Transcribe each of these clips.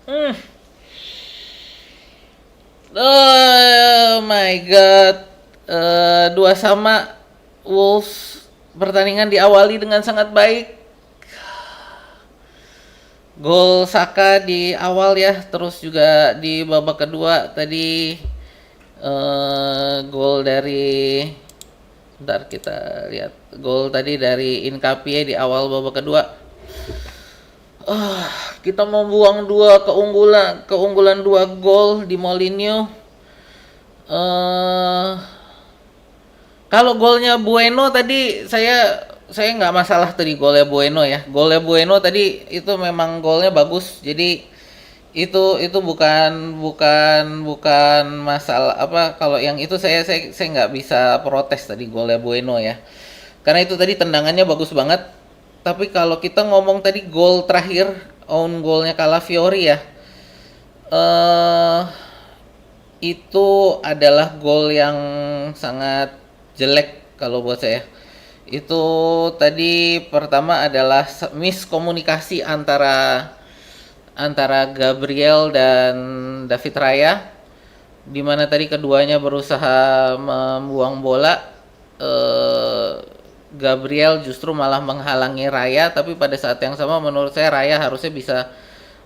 Hmm. Oh my god. 2-2 Wolves, pertandingan diawali dengan sangat baik. Gol Saka di awal ya, terus juga di babak kedua tadi gol dari, ntar kita lihat gol tadi dari Inkapie di awal babak kedua. Kita membuang dua keunggulan 2 gol di Mourinho. eh Kalau golnya Bueno tadi, saya nggak masalah tadi golnya Bueno ya. Golnya Bueno tadi itu memang golnya bagus. Jadi itu bukan bukan bukan masalah apa. Kalau yang itu saya nggak bisa protes tadi golnya Bueno ya. Karena itu tadi tendangannya bagus banget. Tapi kalau kita ngomong tadi gol terakhir, own golnya Calafiori ya. eh itu adalah gol yang sangat jelek kalau buat saya. Itu tadi pertama adalah miskomunikasi antara antara Gabriel dan David Raya, di mana tadi keduanya berusaha membuang bola. eh, Gabriel justru malah menghalangi Raya, tapi pada saat yang sama menurut saya Raya harusnya bisa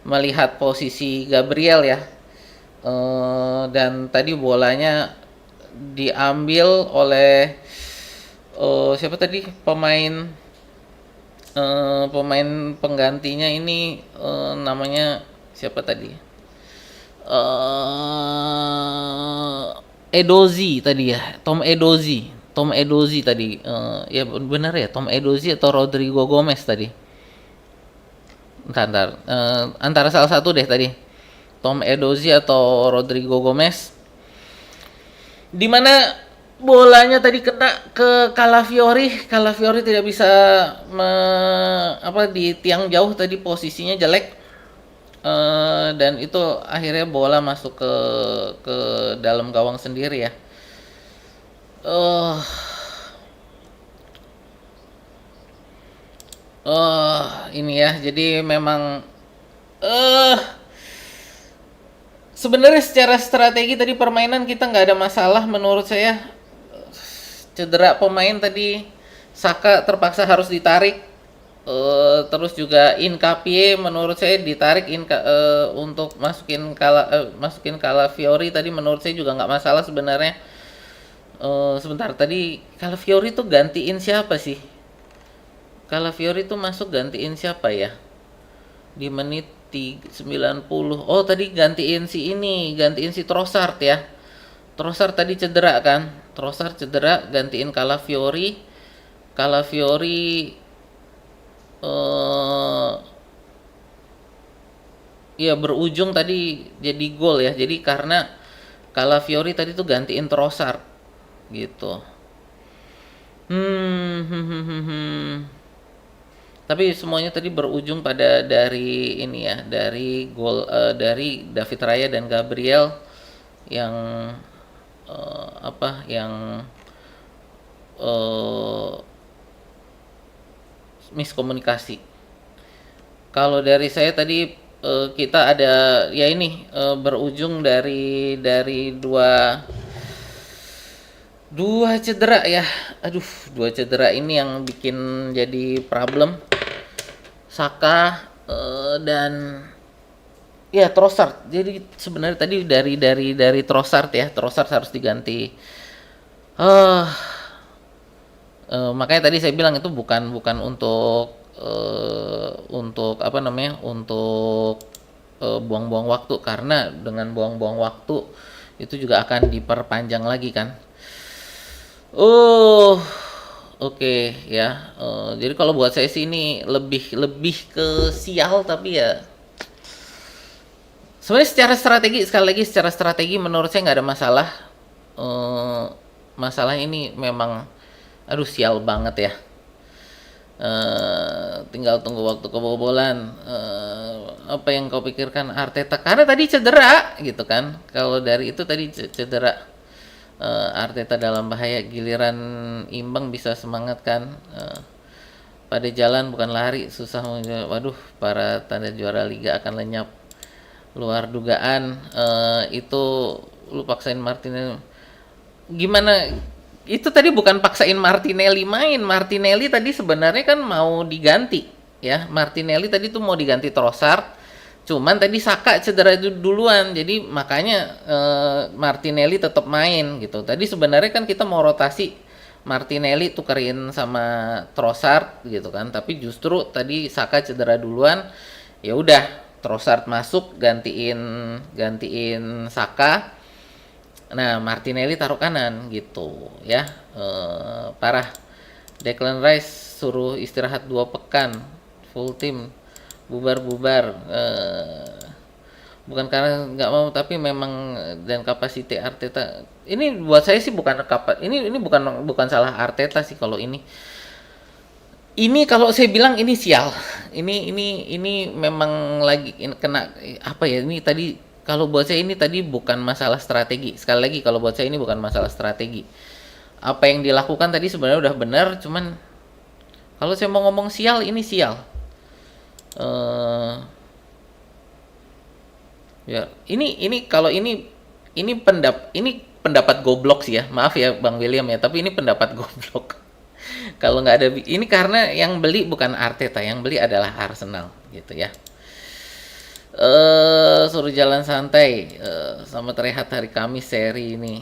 melihat posisi Gabriel ya. Dan tadi bolanya diambil oleh siapa tadi pemain penggantinya ini, namanya siapa tadi? Edozi tadi ya, Tom Edozi tadi. Ya benar ya, Tom Edozi atau Rodrigo Gomez tadi. Ntar, antara salah satu deh tadi. Tom Edozi atau Rodrigo Gomez, di mana bolanya tadi kena ke Calafiori tidak bisa di tiang jauh tadi, posisinya jelek. Dan itu akhirnya bola masuk ke dalam gawang sendiri ya. eh ini ya, jadi memang eh sebenarnya secara strategi tadi permainan kita nggak ada masalah menurut saya. Cedera pemain tadi, Saka terpaksa harus ditarik. Terus juga Inkapie menurut saya ditarik untuk masukin Calafiori tadi, menurut saya juga nggak masalah sebenarnya. Sebentar, tadi Calafiori tuh gantiin siapa sih? Calafiori tuh masuk gantiin siapa ya? Di menit 90. Oh, tadi gantiin si Trossard ya. Trossard tadi cedera kan? Trossard cedera, gantiin Calafiori. Calafiori eh ya berujung tadi jadi gol ya. Jadi karena Calafiori tadi tuh gantiin Trossard gitu. Hmm, hmm, hmm, hmm, hmm. Tapi semuanya tadi berujung pada dari ini ya, dari gol dari David Raya dan Gabriel yang yang eh, miskomunikasi. Kalau dari saya tadi, kita ada ya ini, berujung dari dua dua cedera ya. Aduh, dua cedera ini yang bikin jadi problem. Saka dan ya Trossard. Jadi sebenarnya tadi dari Trossard ya. Trossard harus diganti. Eh makanya tadi saya bilang itu bukan bukan untuk apa namanya? Untuk buang-buang waktu, karena dengan buang-buang waktu itu juga akan diperpanjang lagi kan. Oh, oke ya. Jadi kalau buat saya sih ini lebih lebih ke sial, tapi ya sebenarnya secara strategi, sekali lagi secara strategi menurut saya nggak ada masalah. Eh Masalah ini memang aduh sial banget ya. Tinggal tunggu waktu kebobolan. Apa yang kau pikirkan Arteta? Karena tadi cedera gitu kan. Kalau dari itu tadi cedera, Arteta dalam bahaya. Giliran imbang bisa semangat kan. Pada jalan bukan lari, susah. Waduh, para tanda juara liga akan lenyap. luar dugaan. Itu lu paksain Martinelli gimana? Itu tadi bukan paksain Martinelli main. Martinelli tadi sebenarnya kan mau diganti ya. Martinelli tadi tuh mau diganti Trossard, cuman tadi Saka cedera itu duluan, jadi makanya Martinelli tetap main gitu. Tadi sebenarnya kan kita mau rotasi Martinelli tukerin sama Trossard gitu kan, tapi justru tadi Saka cedera duluan, ya udah Trossard masuk gantiin gantiin Saka. Nah, Martinelli taruh kanan gitu ya. Parah. Declan Rice suruh istirahat 2 pekan, full tim bubar-bubar. Bukan karena nggak mau, tapi memang dan kapasiti Arteta. Ini buat saya sih bukan ini bukan bukan salah Arteta sih kalau ini. Ini kalau saya bilang ini sial. Ini memang lagi kena apa ya? Ini tadi kalau buat saya ini tadi bukan masalah strategi. Sekali lagi kalau buat saya ini bukan masalah strategi. Apa yang dilakukan tadi sebenarnya udah benar, cuman kalau saya mau ngomong sial ini sial. Ya, ini kalau ini pendapat goblok sih ya. Maaf ya Bang William ya, tapi ini pendapat goblok. Kalau nggak ada ini karena yang beli bukan Arteta, yang beli adalah Arsenal gitu ya. Suruh jalan santai sama terlihat hari Kamis seri ini.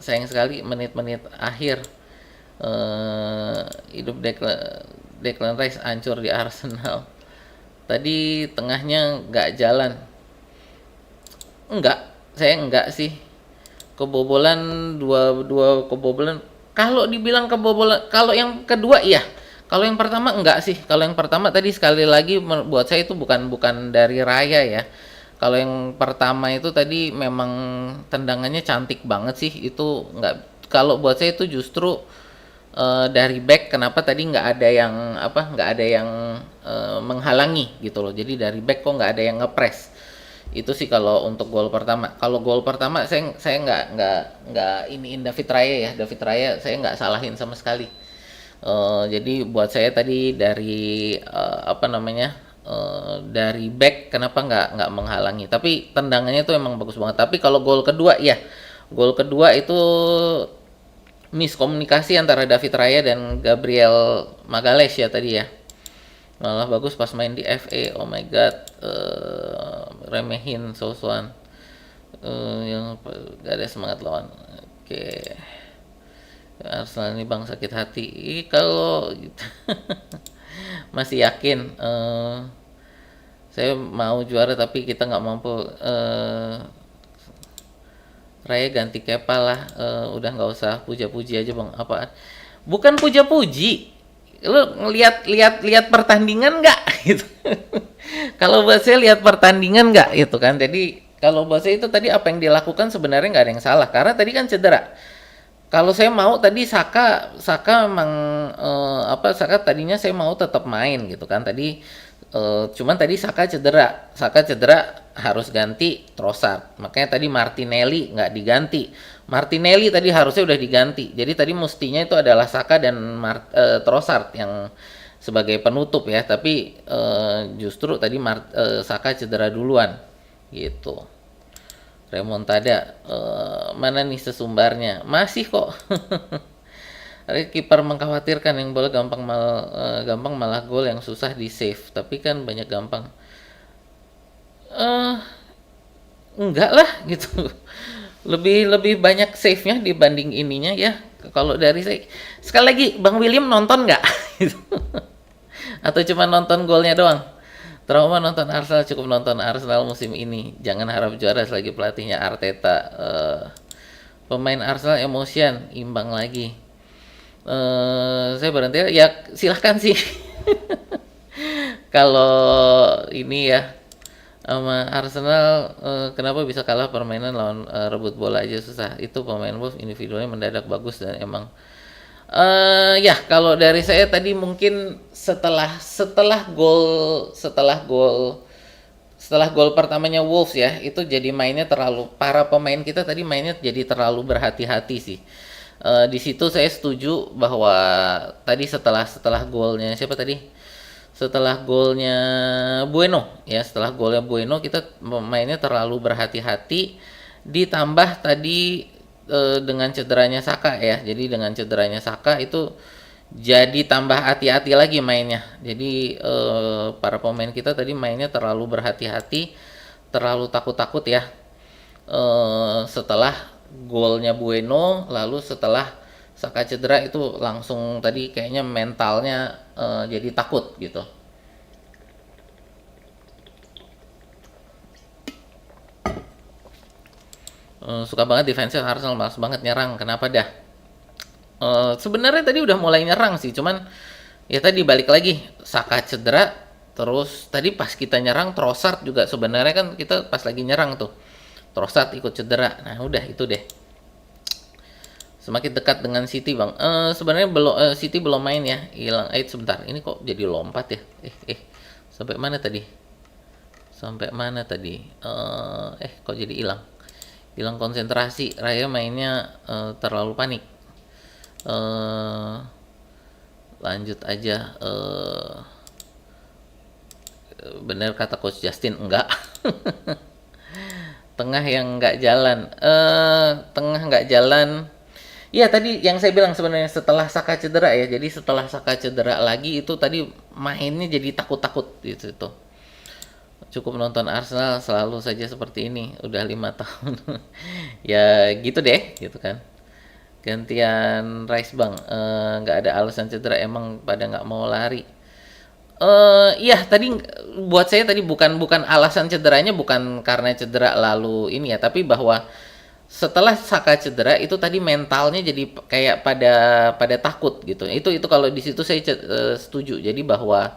Sayang sekali menit-menit akhir hidup Declan Rice hancur di Arsenal. Tadi tengahnya nggak jalan. Saya enggak sih. Kebobolan dua kebobolan. Kalau dibilang kebobolan, kalau yang kedua iya. Kalau yang pertama enggak sih. Kalau yang pertama tadi sekali lagi buat saya itu bukan dari Raya ya. Kalau yang pertama itu tadi memang tendangannya cantik banget sih. Itu enggak. Kalau buat saya itu justru dari back kenapa tadi nggak ada yang menghalangi gitu loh. Jadi dari back kok nggak ada yang ngepres. Itu sih kalau untuk gol pertama. Kalau gol pertama saya nggak iniin David Raya ya. David Raya saya nggak salahin sama sekali. Jadi buat saya tadi dari dari back kenapa nggak menghalangi. Tapi tendangannya itu emang bagus banget. Tapi kalau gol kedua ya, gol kedua itu miskomunikasi antara David Raya dan Gabriel Magalhaes ya tadi ya. Malah bagus pas main di FA. Oh my god, remehin Sosuan yang gak ada semangat lawan. Oke. Arsenal ini bang sakit hati. Kalau gitu. Masih yakin saya mau juara tapi kita nggak mampu. Raya ganti Kepa lah, udah nggak usah puja-puji aja bang. Apaan? Bukan puja-puji, lu lihat pertandingan nggak gitu. Kalau buat saya lihat pertandingan nggak gitu kan. Jadi kalau buat saya itu tadi apa yang dilakukan sebenarnya nggak ada yang salah karena tadi kan cedera. Kalau saya mau tadi Saka emang Saka tadinya saya mau tetap main gitu kan tadi. Cuman tadi Saka cedera harus ganti Trossard, makanya tadi Martinelli nggak diganti. Martinelli tadi harusnya udah diganti, jadi tadi mestinya itu adalah Saka dan Trossard yang sebagai penutup ya, tapi justru tadi Saka cedera duluan gitu. Remontada mana nih sesumbarnya masih kok. Kiper mengkhawatirkan yang bola gampang malah gol yang susah di save, tapi kan banyak gampang. Enggak lah gitu. Lebih banyak save-nya dibanding ininya ya. Kalau dari saya sekali lagi Bang William nonton nggak? Gitu. Atau cuma nonton golnya doang? Trauma nonton Arsenal, cukup nonton Arsenal musim ini. Jangan harap juara selagi pelatihnya Arteta. Pemain Arsenal emosian, imbang lagi. Saya berhenti ya silahkan sih. Kalau ini ya sama Arsenal kenapa bisa kalah permainan lawan rebut bola aja susah. Itu pemain Wolves individualnya mendadak bagus dan emang ya kalau dari saya tadi mungkin setelah gol pertamanya Wolves ya itu jadi mainnya para pemain kita tadi mainnya jadi terlalu berhati-hati sih. Di situ saya setuju bahwa tadi setelah golnya siapa tadi? setelah golnya Bueno ya, setelah golnya Bueno kita mainnya terlalu berhati-hati, ditambah tadi dengan cederanya Saka ya. Jadi dengan cederanya Saka itu jadi tambah hati-hati lagi mainnya. Jadi para pemain kita tadi mainnya terlalu berhati-hati, terlalu takut-takut ya. Setelah golnya Bueno, lalu setelah Saka cedera itu langsung tadi kayaknya mentalnya jadi takut gitu. Suka banget defensive Arsenal, malas banget nyerang. Kenapa dah? Sebenarnya tadi udah mulai nyerang sih, cuman ya tadi balik lagi Saka cedera, terus tadi pas kita nyerang Trossard juga sebenarnya kan kita pas lagi nyerang tuh Trossard ikut cedera. Nah udah itu deh. Semakin dekat dengan City bang. Sebenarnya belum City belum main ya. Hilang. Sebentar. Ini kok jadi lompat ya? Sampai mana tadi? Sampai mana tadi? Kok jadi hilang? Hilang konsentrasi. Raya mainnya terlalu panik. Lanjut aja. Bener kata Coach Justin, enggak. Tengah yang enggak jalan. Tengah enggak jalan. Iya tadi yang saya bilang sebenarnya setelah Saka cedera ya. Jadi setelah Saka cedera lagi itu tadi mainnya jadi takut-takut gitu itu. Cukup nonton Arsenal selalu saja seperti ini. Udah 5 tahun. Ya gitu deh gitu kan. Gantian Rice bang. Nggak ada alasan cedera, emang pada nggak mau lari. Iya tadi buat saya tadi bukan alasan cederanya bukan karena cedera lalu ini ya, tapi bahwa setelah Saka cedera itu tadi mentalnya jadi kayak pada takut gitu. Itu kalau di situ saya setuju. Jadi bahwa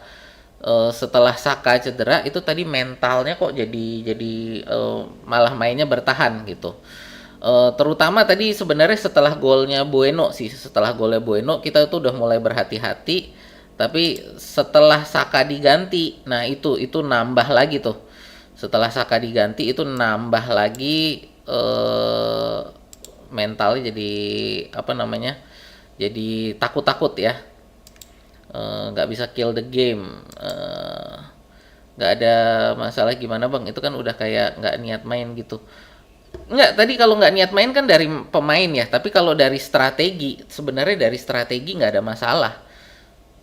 setelah Saka cedera itu tadi mentalnya kok jadi malah mainnya bertahan gitu. Terutama tadi sebenarnya setelah golnya Bueno sih, setelah golnya Bueno kita tuh udah mulai berhati-hati. Tapi setelah Saka diganti, nah itu nambah lagi tuh. Setelah Saka diganti itu nambah lagi mentalnya jadi apa namanya, jadi takut-takut ya, nggak bisa kill the game, nggak ada masalah gimana bang, itu kan udah kayak nggak niat main gitu. Nggak, tadi kalau nggak niat main kan dari pemain ya, tapi kalau dari strategi, sebenarnya dari strategi nggak ada masalah.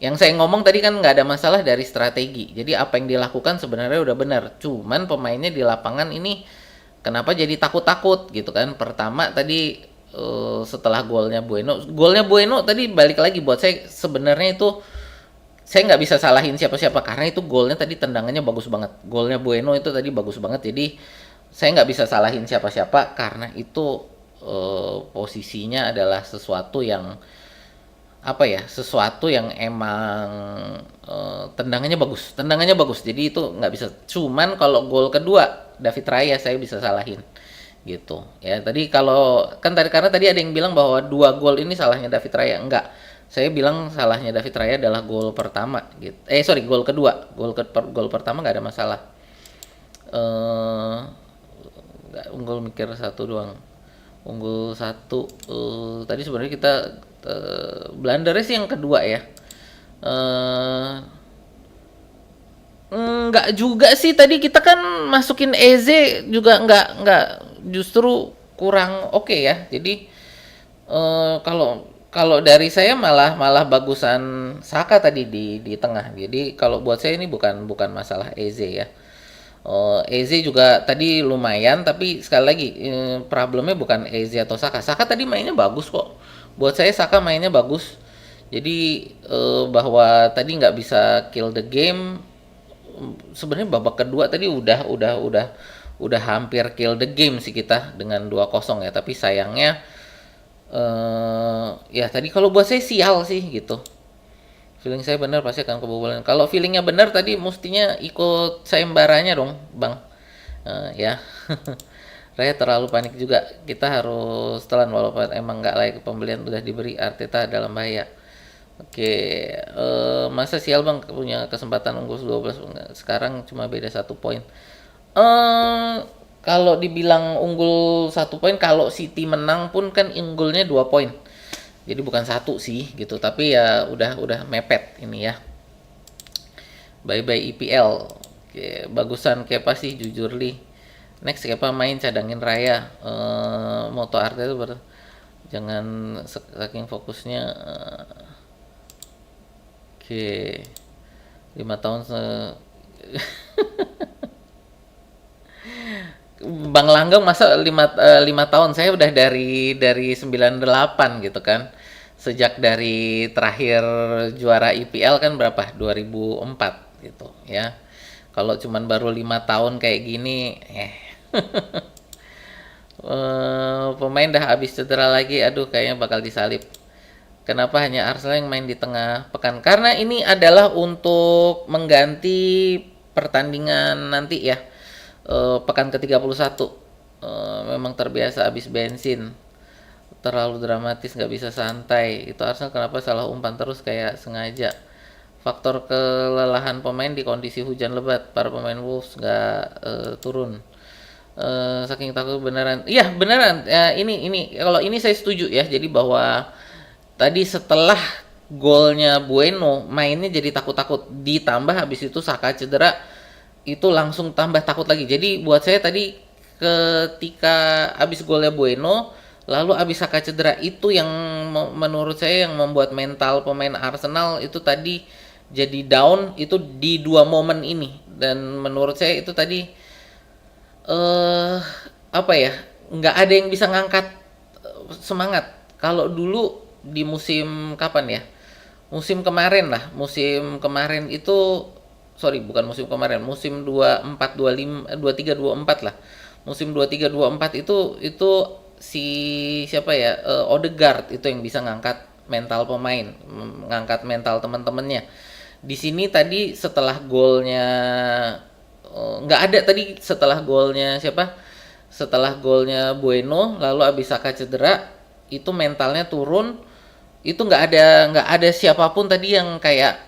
Yang saya ngomong tadi kan nggak ada masalah dari strategi, jadi apa yang dilakukan sebenarnya udah benar, cuman pemainnya di lapangan ini kenapa jadi takut-takut gitu kan. Pertama tadi setelah golnya Bueno tadi balik lagi buat saya sebenarnya itu saya nggak bisa salahin siapa-siapa karena itu golnya tadi tendangannya bagus banget. Golnya Bueno itu tadi bagus banget, jadi saya nggak bisa salahin siapa-siapa karena itu posisinya adalah sesuatu yang apa ya, sesuatu yang emang tendangannya bagus, jadi itu nggak bisa. Cuman kalau gol kedua David Raya saya bisa salahin gitu ya. Tadi kalau kan tadi karena tadi ada yang bilang bahwa 2 gol ini salahnya David Raya, enggak, saya bilang salahnya David Raya adalah gol pertama gitu. Gol kedua. Gol pertama nggak ada masalah. Unggul mikir satu doang, unggul satu. Tadi sebenarnya kita blundernya sih yang kedua ya. Enggak juga sih, tadi kita kan masukin Eze juga enggak justru kurang oke ya. Jadi kalau kalau dari saya malah bagusan Saka tadi di tengah. Jadi kalau buat saya ini bukan masalah Eze ya. Eze juga tadi lumayan, tapi sekali lagi problemnya bukan Eze atau Saka. Saka tadi mainnya bagus kok. Buat saya Saka mainnya bagus. Jadi bahwa tadi nggak bisa kill the game. Sebenarnya babak kedua tadi udah hampir kill the game sih kita dengan 2-0 ya. Tapi sayangnya ya tadi kalau buat saya sial sih gitu. Feeling saya benar pasti akan kebobolan. Kalau feelingnya benar tadi mestinya ikut sayembaranya dong, Bang. Ya. Raya terlalu panik juga. Kita harus telan walaupun emang nggak layak pembelian udah diberi. Arteta dalam bahaya. Oke, masa sial bang punya kesempatan unggul 12, sekarang cuma beda 1 poin. Kalau dibilang unggul 1 poin, kalau City menang pun kan unggulnya 2 poin. Jadi bukan 1 sih gitu, tapi ya udah mepet ini ya. Bye bye IPL. Oke, bagusan Kepa sih jujur li. Next Kepa main cadangin Raya. Moto Arteta itu jangan saking fokusnya. Oke, 5 tahun Bang Langgeng masa 5 tahun, saya udah dari 98 gitu kan. Sejak dari terakhir juara IPL kan berapa? 2004 gitu ya. Kalau cuman baru 5 tahun kayak gini, pemain dah habis cedera lagi, aduh kayaknya bakal disalib. Kenapa hanya Arsenal yang main di tengah pekan? Karena ini adalah untuk mengganti pertandingan nanti ya, pekan ke-31. Memang terbiasa habis bensin. Terlalu dramatis, nggak bisa santai. Itu Arsenal kenapa salah umpan terus kayak sengaja. Faktor kelelahan pemain di kondisi hujan lebat. Para pemain Wolves nggak turun. Saking takut beneran. Iya beneran. Ini kalau ini saya setuju ya. Jadi bahwa tadi setelah golnya Bueno mainnya jadi takut-takut, ditambah habis itu Saka cedera, itu langsung tambah takut lagi. Jadi buat saya tadi ketika habis golnya Bueno lalu habis Saka cedera, itu yang menurut saya yang membuat mental pemain Arsenal itu tadi jadi down itu di dua momen ini. Dan menurut saya itu tadi apa ya, nggak ada yang bisa ngangkat semangat. Kalau dulu di musim kapan ya, musim kemarin lah, musim kemarin itu, sorry bukan musim kemarin, musim 24 25 23 24 lah, musim 23 24 itu si siapa ya, Odegaard itu yang bisa ngangkat mental pemain, ngangkat mental teman-temannya. Di sini tadi setelah golnya nggak ada tadi, setelah golnya siapa, setelah golnya Bueno lalu Abisaka cedera, itu mentalnya turun. Itu nggak ada siapapun tadi yang kayak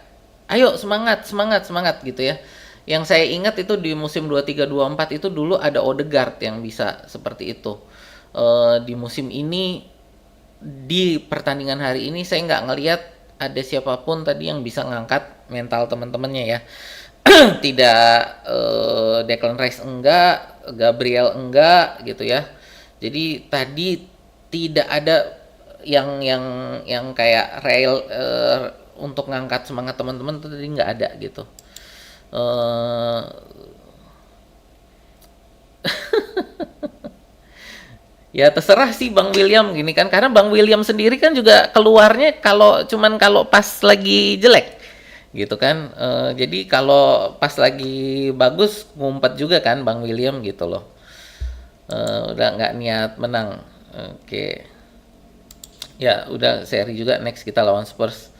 ayo semangat semangat semangat gitu ya. Yang saya ingat itu di musim 23-24 itu dulu ada Odegaard yang bisa seperti itu. Di musim ini, di pertandingan hari ini saya nggak ngelihat ada siapapun tadi yang bisa ngangkat mental teman-temannya ya. Tidak, Declan Rice enggak, Gabriel enggak gitu ya. Jadi tadi tidak ada yang kayak real, untuk ngangkat semangat teman-teman tuh tadi nggak ada gitu. eh Ya terserah sih Bang William gini kan, karena Bang William sendiri kan juga keluarnya kalau pas lagi jelek gitu kan. Jadi kalau pas lagi bagus ngumpet juga kan Bang William gitu loh. Udah nggak niat menang. Oke. Ya udah seri juga, next kita lawan Spurs.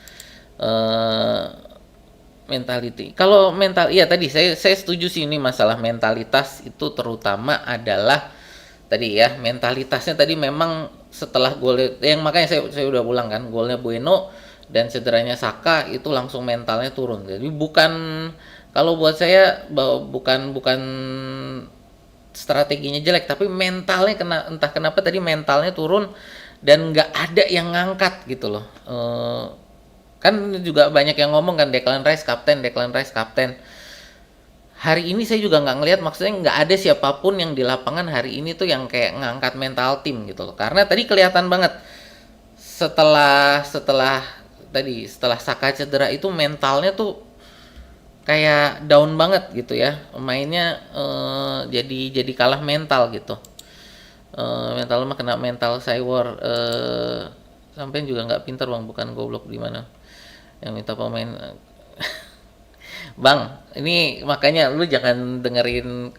eh Mentality. Kalau mental, iya tadi saya setuju sih, ini masalah mentalitas itu terutama adalah tadi ya, mentalitasnya tadi memang setelah gol yang makanya saya udah ulang kan, golnya Bueno dan cederanya Saka itu langsung mentalnya turun. Jadi bukan, kalau buat saya bukan bukan strateginya jelek, tapi mentalnya entah kenapa tadi mentalnya turun dan nggak ada yang ngangkat gitu loh. Kan juga banyak yang ngomong kan Declan Rice kapten, Declan Rice kapten. Hari ini saya juga nggak ngelihat, maksudnya nggak ada siapapun yang di lapangan hari ini tuh yang kayak ngangkat mental tim gitu loh. Karena tadi kelihatan banget setelah Saka cedera itu mentalnya tuh kayak down banget gitu ya. Mainnya jadi kalah mental gitu. Mental mah kena mental cywar. Sampai juga nggak pinter Bang, bukan goblok di mana yang minta pemain. Bang, ini makanya lu jangan dengerin.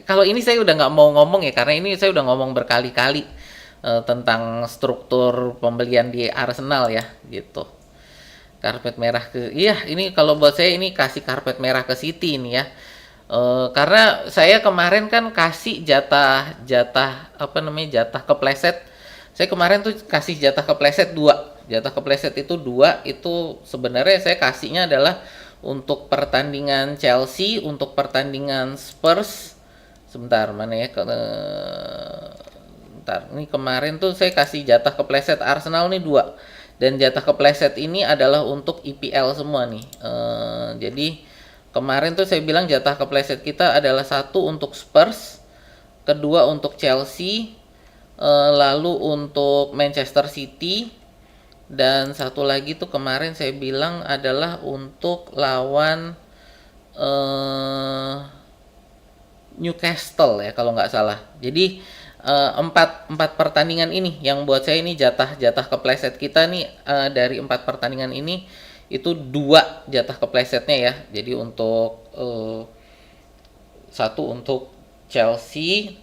Kalau ini saya udah nggak mau ngomong ya, karena ini saya udah ngomong berkali-kali tentang struktur pembelian di Arsenal ya, gitu. Karpet merah iya ini kalau buat saya ini kasih karpet merah ke City ini ya. Karena saya kemarin kan kasih jatah apa namanya, jatah kepleset. Saya kemarin tuh kasih jatah kepleset 2. Jatah kepleset itu 2, itu sebenarnya saya kasihnya adalah untuk pertandingan Chelsea, untuk pertandingan Spurs. Sebentar, mana ya? Bentar, ini kemarin tuh saya kasih jatah kepleset Arsenal nih 2. Dan jatah kepleset ini adalah untuk IPL semua nih. Jadi Kemarin tuh saya bilang jatah kepleset kita adalah satu untuk Spurs, kedua untuk Chelsea, lalu untuk Manchester City, dan satu lagi tuh kemarin saya bilang adalah untuk lawan eh, Newcastle ya kalau nggak salah. Jadi empat pertandingan ini yang buat saya ini jatah kepleset kita nih, dari 4 pertandingan ini itu 2 jatah keplesetnya ya. Jadi untuk satu untuk Chelsea,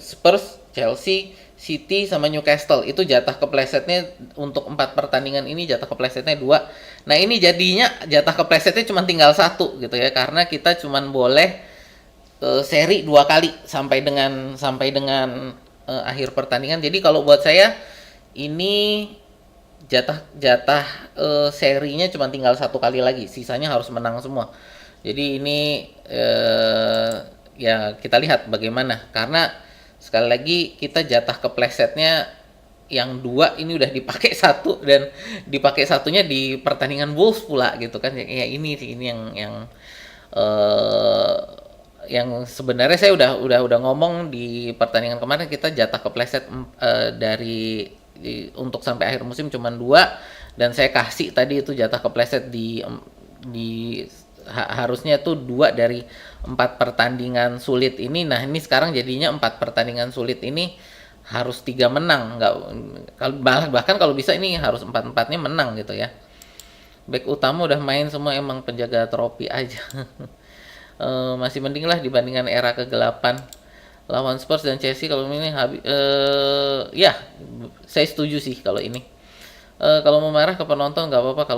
Spurs, Chelsea, City sama Newcastle itu jatah keplesetnya untuk 4 pertandingan ini jatah keplesetnya 2. Nah ini jadinya jatah keplesetnya cuma tinggal 1 gitu ya, karena kita cuma boleh seri 2 kali sampai dengan akhir pertandingan. Jadi kalau buat saya ini jatah serinya cuma tinggal 1 kali lagi, sisanya harus menang semua. Jadi ini ya kita lihat bagaimana, karena sekali lagi kita jatah keplesetnya yang 2 ini udah dipakai 1, dan dipakai satunya di pertandingan Wolves pula gitu kan ya. Ini eh, yang sebenarnya saya udah ngomong di pertandingan kemarin, kita jatah kepleset untuk sampai akhir musim cuma 2, dan saya kasih tadi itu jatah kepleset di harusnya tuh 2 dari 4 pertandingan sulit ini. Nah ini sekarang jadinya 4 pertandingan sulit ini harus 3 menang, nggak kalau bahkan kalau bisa ini harus 4-4-nya menang gitu ya. Back utama udah main semua, emang penjaga trofi aja. Masih mending lah dibandingkan era kegelapan lawan Spurs dan Chelsea. Kalau ini ya saya setuju sih kalau ini. Kalau mau marah ke penonton nggak apa-apa.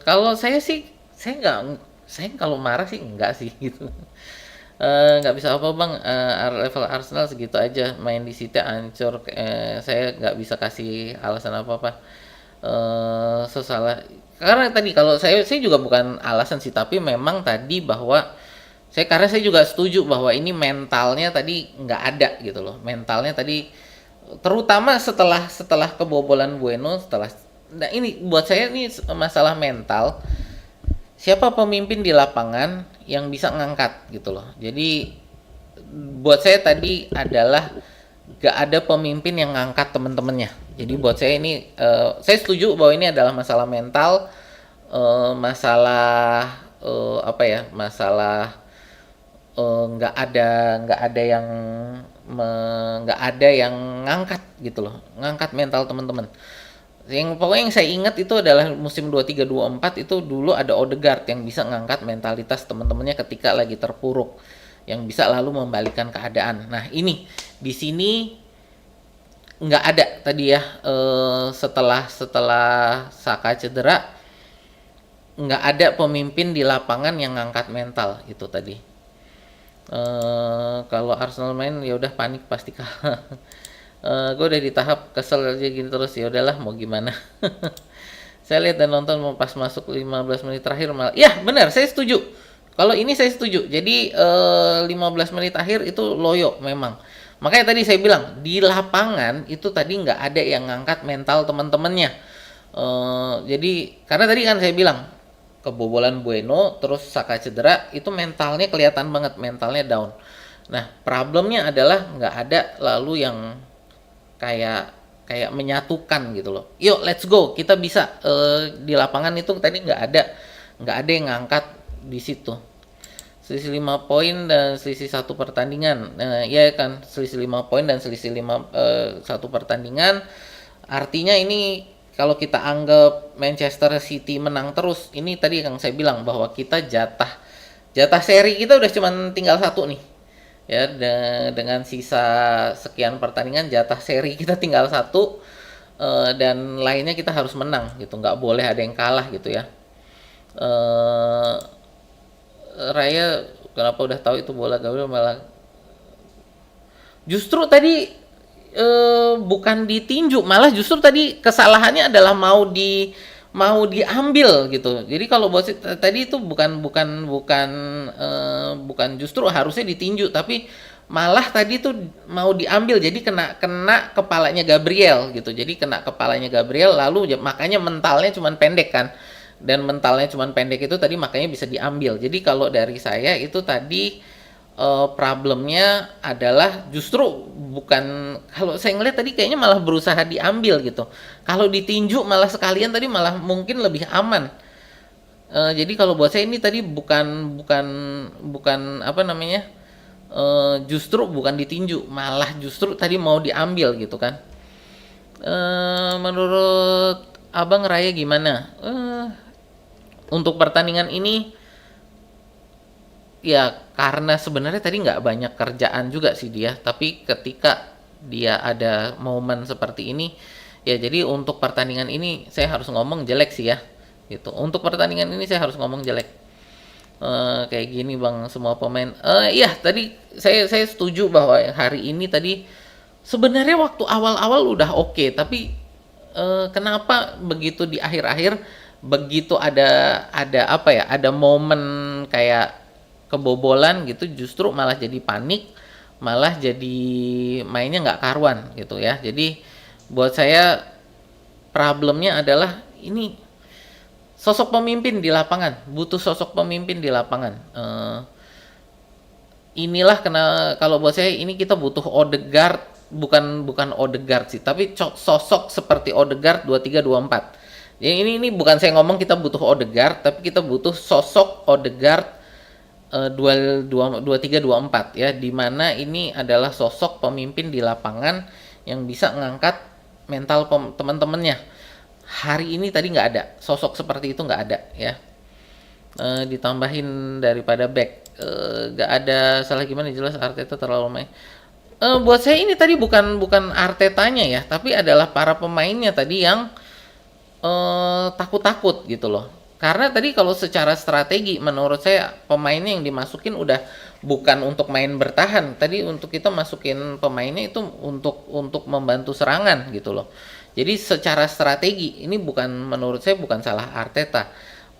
Kalau saya sih saya kalau marah sih enggak sih gitu. Nggak bisa apa bang, level Arsenal segitu aja, main di City ancur. Saya nggak bisa kasih alasan apa-apa. Sesalah karena tadi kalau saya juga bukan alasan sih, tapi memang tadi bahwa karena saya juga setuju bahwa ini mentalnya tadi nggak ada gitu loh, mentalnya tadi terutama setelah kebobolan Bueno. Nah ini buat saya ini masalah mental, siapa pemimpin di lapangan yang bisa ngangkat gitu loh. Jadi buat saya tadi adalah gak ada pemimpin yang ngangkat temen-temennya. Jadi buat saya ini saya setuju bahwa ini adalah masalah mental, masalah apa ya, masalah nggak ada yang ngangkat gitu loh, ngangkat mental teman-teman. Pokoknya yang saya ingat itu adalah musim 23-24 itu dulu ada Odegaard yang bisa ngangkat mentalitas teman-temannya ketika lagi terpuruk, yang bisa lalu membalikan keadaan. Nah ini di sini nggak ada tadi ya, setelah Saka cedera nggak ada pemimpin di lapangan yang ngangkat mental itu tadi. Kalau Arsenal main ya udah panik pasti kalah. Gue udah di tahap kesel aja gini terus, ya udahlah mau gimana. Saya lihat dan nonton mau pas masuk 15 menit terakhir malah. Ya benar, saya setuju. Kalau ini saya setuju. Jadi 15 menit akhir itu loyo memang. Makanya tadi saya bilang di lapangan itu tadi nggak ada yang ngangkat mental teman-temannya. Jadi karena tadi kan saya bilang kebobolan Bueno terus Saka cedera itu mentalnya kelihatan banget, mentalnya down. Nah problemnya adalah nggak ada lalu yang kayak menyatukan gitu loh. Yuk let's go, kita bisa. Di lapangan itu tadi nggak ada yang ngangkat di situ. Selisih 5 poin dan selisih 1 pertandingan. Ya kan, selisih 5 poin dan selisih 1 pertandingan. Artinya ini kalau kita anggap Manchester City menang terus, ini tadi yang saya bilang bahwa kita jatah seri kita udah cuma tinggal 1 nih. Ya, dengan sisa sekian pertandingan jatah seri kita tinggal 1, dan lainnya kita harus menang gitu, nggak boleh ada yang kalah gitu ya. Raya kenapa udah tahu itu bola gawil malah justru tadi bukan ditinju, malah justru tadi kesalahannya adalah mau diambil gitu. Jadi kalau buat tadi itu bukan justru harusnya ditinju, tapi malah tadi tuh mau diambil, jadi kena kepalanya Gabriel gitu. Jadi kena kepalanya Gabriel, lalu makanya mentalnya cuman pendek kan. dan mentalnya cuman pendek itu tadi makanya bisa diambil. Jadi kalau dari saya itu tadi problemnya adalah justru bukan, kalau saya ngeliat tadi kayaknya malah berusaha diambil gitu. Kalau ditinju malah sekalian tadi malah mungkin lebih aman. Jadi kalau buat saya ini tadi bukan bukan bukan apa namanya, justru bukan ditinju, malah justru tadi mau diambil gitu kan. Menurut Abang Raya gimana? Untuk pertandingan ini ya karena sebenarnya tadi nggak banyak kerjaan juga sih dia, tapi ketika dia ada momen seperti ini, ya jadi untuk pertandingan ini saya harus ngomong jelek sih ya, gitu. Untuk pertandingan ini saya harus ngomong jelek. Kayak gini bang, semua pemain. Iya tadi saya setuju bahwa hari ini tadi sebenarnya waktu awal-awal udah oke, tapi kenapa begitu di akhir-akhir begitu ada apa ya, ada momen kayak kebobolan gitu justru malah jadi panik, malah jadi mainnya nggak karuan gitu ya. Jadi buat saya problemnya adalah ini sosok pemimpin di lapangan, butuh sosok pemimpin di lapangan. Inilah kalau buat saya ini kita butuh Odegaard, bukan bukan Odegaard sih, tapi sosok seperti Odegaard 2324. Jadi ini bukan saya ngomong kita butuh Odegaard, tapi kita butuh sosok Odegaard 2324 ya, di mana ini adalah sosok pemimpin di lapangan yang bisa ngangkat mental teman-temannya. Hari ini tadi nggak ada sosok seperti itu, nggak ada ya. Ditambahin daripada back nggak ada salah gimana, jelas Arteta terlalu main. Buat saya ini tadi bukan Artetanya ya, tapi adalah para pemainnya tadi yang takut-takut gitu loh. Karena tadi kalau secara strategi menurut saya pemainnya yang dimasukin udah bukan untuk main bertahan. Tadi untuk kita masukin pemainnya itu untuk membantu serangan gitu loh. Jadi secara strategi ini bukan, menurut saya bukan salah Arteta.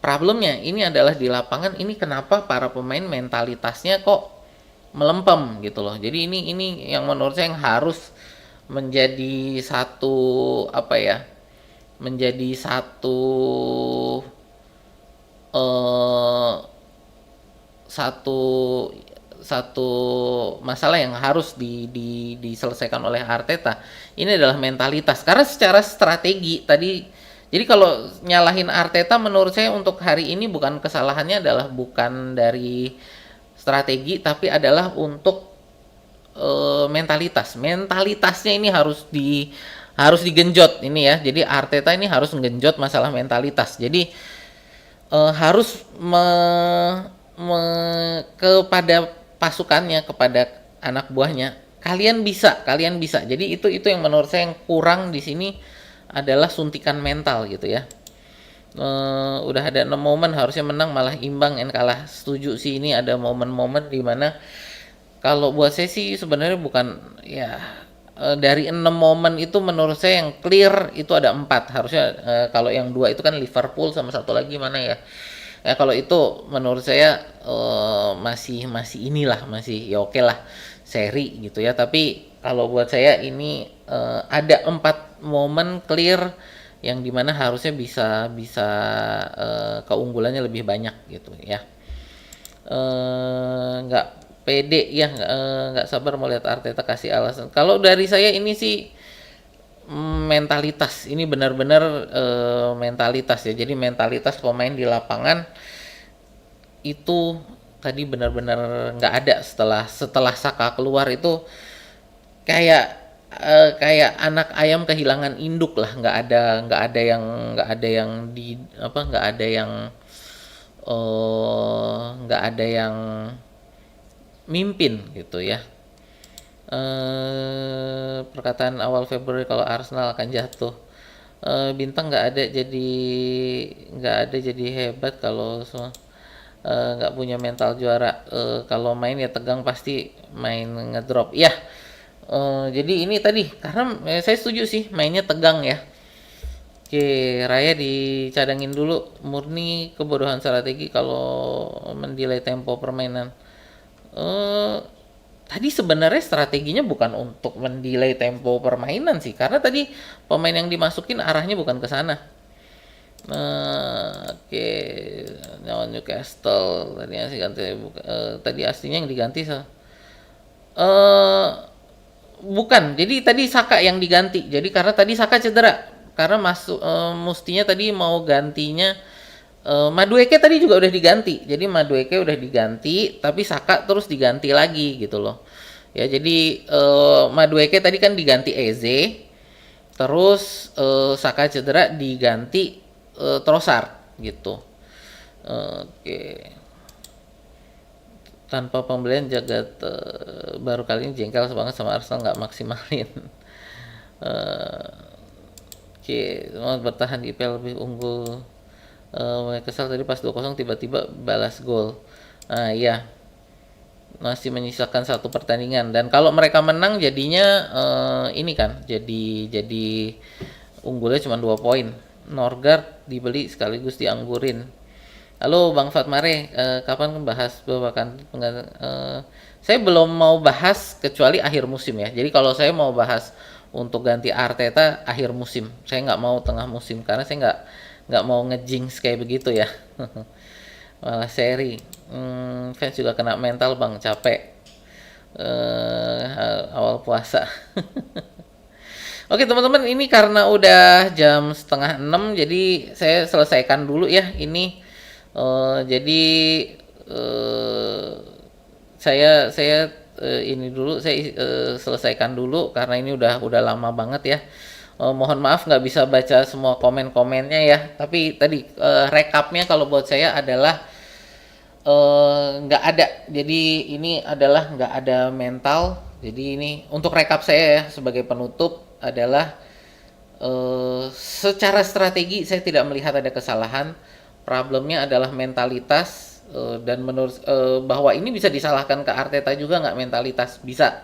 Problemnya ini adalah di lapangan ini kenapa para pemain mentalitasnya kok melempem gitu loh. Jadi ini yang menurut saya yang harus menjadi satu apa ya? Menjadi satu satu satu masalah yang harus diselesaikan oleh Arteta. Ini adalah mentalitas. Karena secara strategi tadi, jadi kalau nyalahin Arteta menurut saya untuk hari ini bukan kesalahannya adalah bukan dari strategi, tapi adalah untuk mentalitas. Mentalitasnya ini harus digenjot ini ya. Jadi Arteta ini harus menggenjot masalah mentalitas. Jadi harus kepada pasukannya, kepada anak buahnya, kalian bisa. Jadi itu yang menurut saya yang kurang di sini adalah suntikan mental gitu ya. Udah ada 6 momen harusnya menang malah imbang dan kalah. Setuju sih, ini ada momen-momen di mana kalau buat saya sih sebenarnya bukan ya, dari 6 momen itu menurut saya yang clear itu ada 4 harusnya. Kalau yang 2 itu kan Liverpool sama satu lagi mana ya. Ya kalau itu menurut saya masih inilah, masih ya oke lah seri gitu ya. Tapi kalau buat saya ini ada 4 momen clear yang dimana harusnya bisa keunggulannya lebih banyak gitu ya. Nggak pede ya, nggak sabar mau lihat Arteta kasih alasan. Kalau dari saya ini sih mentalitas, ini benar-benar mentalitas ya. Jadi mentalitas pemain di lapangan itu tadi benar-benar nggak ada. Setelah Saka keluar itu kayak anak ayam kehilangan induk lah. Nggak ada yang nggak ada yang mimpin gitu ya. Perkataan awal Februari kalau Arsenal akan jatuh, bintang nggak ada jadi hebat kalau nggak punya mental juara. Kalau main ya tegang, pasti main ngedrop ya. Jadi ini tadi karena saya setuju sih mainnya tegang ya. Oke, Raya dicadangin dulu, murni kebodohan strategi kalau mendelay tempo permainan. Tadi sebenarnya strateginya bukan untuk mendelay tempo permainan sih, karena tadi pemain yang dimasukin arahnya bukan ke sana. Oke, lawan Newcastle tadi asli ganti tadi aslinya yang diganti eh bukan. Jadi tadi Saka yang diganti. Jadi karena tadi Saka cedera. Karena masuk mestinya tadi mau gantinya Madueke tadi juga udah diganti. Jadi Madueke udah diganti, tapi Saka terus diganti lagi gitu loh. Ya, jadi Madueke tadi kan diganti Eze, terus Saka cedera diganti Trossard gitu. Oke. Tanpa pembelian Jagat baru kali ini jengkel banget sama Arsenal nggak maksimalin. Eh, Oke, mau bertahan di IPL lebih unggul. Kesal tadi pas 2-0 tiba-tiba balas gol. Nah, iya. Masih menyisakan satu pertandingan dan kalau mereka menang jadinya ini kan jadi unggulnya cuma 2 poin. Norgard dibeli sekaligus dianggurin. Halo Bang Fatmare, kapan bahas babakan saya belum mau bahas kecuali akhir musim ya. Jadi kalau saya mau bahas untuk ganti Arteta akhir musim, saya nggak mau tengah musim karena saya nggak mau ngejinx kayak begitu ya. Malah seri. Fans juga kena mental bang, capek awal puasa. Oke teman-teman, ini karena udah jam setengah 6, jadi saya selesaikan dulu ya ini. Jadi eh, saya ini dulu saya selesaikan dulu karena ini udah lama banget ya. Mohon maaf nggak bisa baca semua komen-komennya ya. Tapi tadi rekapnya kalau buat saya adalah nggak ada. Jadi ini adalah nggak ada mental. Jadi ini untuk rekap saya ya sebagai penutup adalah secara strategi saya tidak melihat ada kesalahan. Problemnya adalah mentalitas dan menurut bahwa ini bisa disalahkan ke Arteta juga nggak mentalitas bisa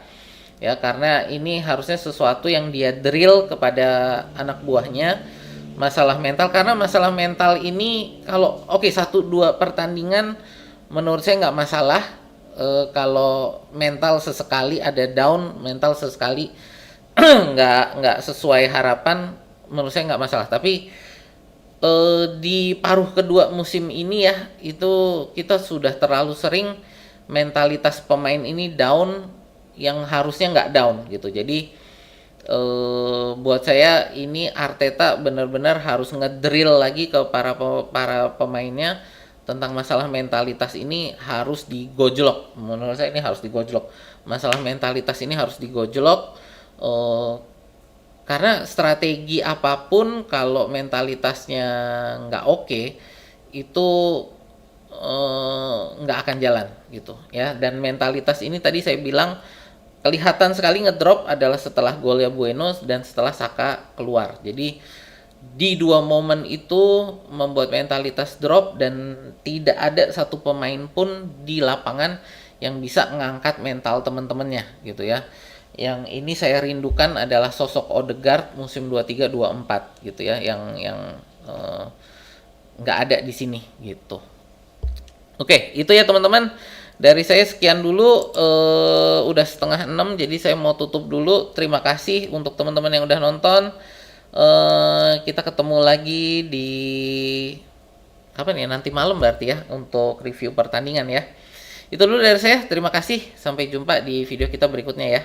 ya karena ini harusnya sesuatu yang dia drill kepada anak buahnya masalah mental karena masalah mental ini kalau oke 1-2 pertandingan menurut saya nggak masalah kalau mental sesekali ada down mental sesekali nggak sesuai harapan menurut saya nggak masalah tapi di paruh kedua musim ini ya itu kita sudah terlalu sering mentalitas pemain ini down yang harusnya nggak down gitu jadi buat saya ini Arteta benar-benar harus ngedrill lagi ke para pemainnya tentang masalah mentalitas ini harus digojlok menurut saya ini harus digojlok masalah mentalitas ini harus digojlok eh, karena strategi apapun kalau mentalitasnya nggak oke itu nggak akan jalan gitu ya dan mentalitas ini tadi saya bilang kelihatan sekali ngedrop adalah setelah golnya Bueno dan setelah Saka keluar jadi di 2 momen itu membuat mentalitas drop dan tidak ada satu pemain pun di lapangan yang bisa ngangkat mental teman-temannya gitu ya yang ini saya rindukan adalah sosok Odegaard musim 23-24 gitu ya yang nggak ada di sini gitu. Oke, itu ya teman-teman. Dari saya sekian dulu udah setengah 6 jadi saya mau tutup dulu. Terima kasih untuk teman-teman yang udah nonton. Kita ketemu lagi di kapan ya? Nanti malam berarti ya untuk review pertandingan ya. Itu dulu dari saya. Terima kasih. Sampai jumpa di video kita berikutnya ya.